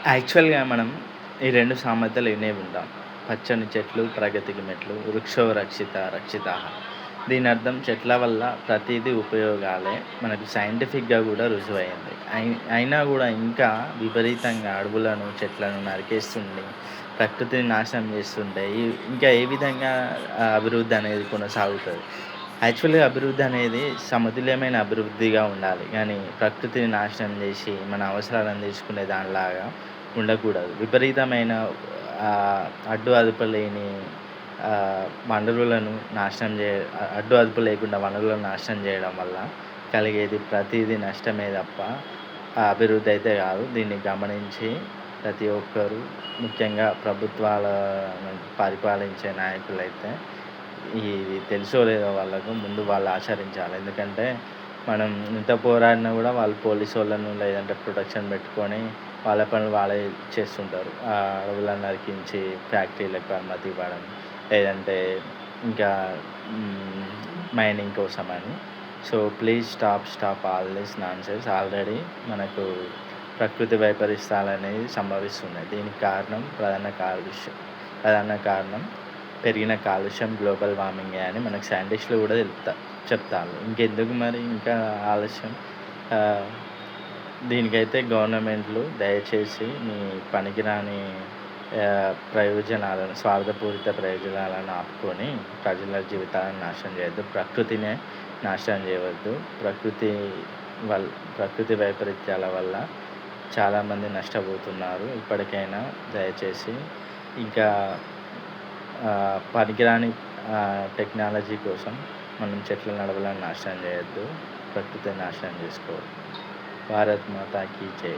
యాక్చువల్‌గా మనం ఈ 2 సామెతలు వినే ఉంటాం. పచ్చని చెట్లు ప్రగతికి మెట్లు, వృక్షో రక్షిత రక్షితాః. దీని అర్థం చెట్ల వల్ల ప్రతీదీ ఉపయోగాలే. మనకు సైంటిఫిక్‌గా గూడా రుజువయింది. అయినా గూడా ఇంకా విపరీతంగా అడవులను, చెట్లను నరికేస్తుండి, ప్రకృతిని నాశనం చేస్తుంటే ఇంకా ఏ విధంగా అభివృద్ధి అనేది కొనసాగుతది? యాక్చువల్‌గా అభివృద్ధి అనేది సమతుల్యమైన అభివృద్ధిగా ఉండాలి. గానీ ప్రకృతిని నాశనం జేసి, మన అవసరాలను తీర్చుకునే దానిలాగా ఉండకూడదు. విపరీతమైన అడ్డు అదుపు లేని వనరులను నాశనం అడ్డు అదుపు లేకుండా వనరులను నాశనం జేయడం వల్ల కలిగేది ప్రతీదీ నష్టమే తప్ప అభివృద్ధి అయితే గాదు. దీన్ని గమనించి ప్రతి ఒక్కరు, ముఖ్యంగా ప్రభుత్వాలను పరిపాలించే నాయకులైతే ఇది తెలుసో లేదో వాళ్ళకు ముందు వాళ్ళు ఆచరించాలి. ఎందుకంటే మనం ఎంత పోరాడినా గూడా వాళ్ళు పోలీసోళ్ళను లేదంటే ప్రొటెక్షన్ పెట్టుకొని వాళ్ళ పనులు వాళ్ళే చేస్తుంటారు. అడవులను నరికించి ఫ్యాక్టరీలకు అనుమతి ఇవ్వడం, లేదంటే ఇంకా మైనింగ్ కోసమని. So, please stop all this nonsense. Already మనకు ప్రకృతి వైపరీత్యాలనేవి సంభవిస్తున్నాయి. దీనికి ప్రధాన కారణం పెరిగిన కాలుష్యం, గ్లోబల్ వార్మింగే అని మనకు సైంటిస్టులు గూడా చెప్తాండ్రు. ఇంకెందుకు మరి ఇంకా ఆలస్యం? ఆహ్, దీనికైతే గవర్నమెంట్లు దయచేసి మీ పనికిరాని ప్రయోజనాలను, స్వార్థపూరిత ప్రయోజనాలను ఆపుకొని ప్రజల జీవితాలను నాశనం చేయొద్దు. ప్రకృతినే నాశనం చేయవద్దు. ప్రకృతి వైపరీత్యాల వల్ల చాలామంది నష్టపోతున్నారు. ఇప్పటికైనా దయచేసి ఇంకా పనికిరాని టెక్నాలజీ కోసం మనం చెట్లను, అడవులను నాశనం చేయొద్దు. ప్రకృతిని నాశనం చేసుకోవద్దు. భారత్ మాతా కీ జై.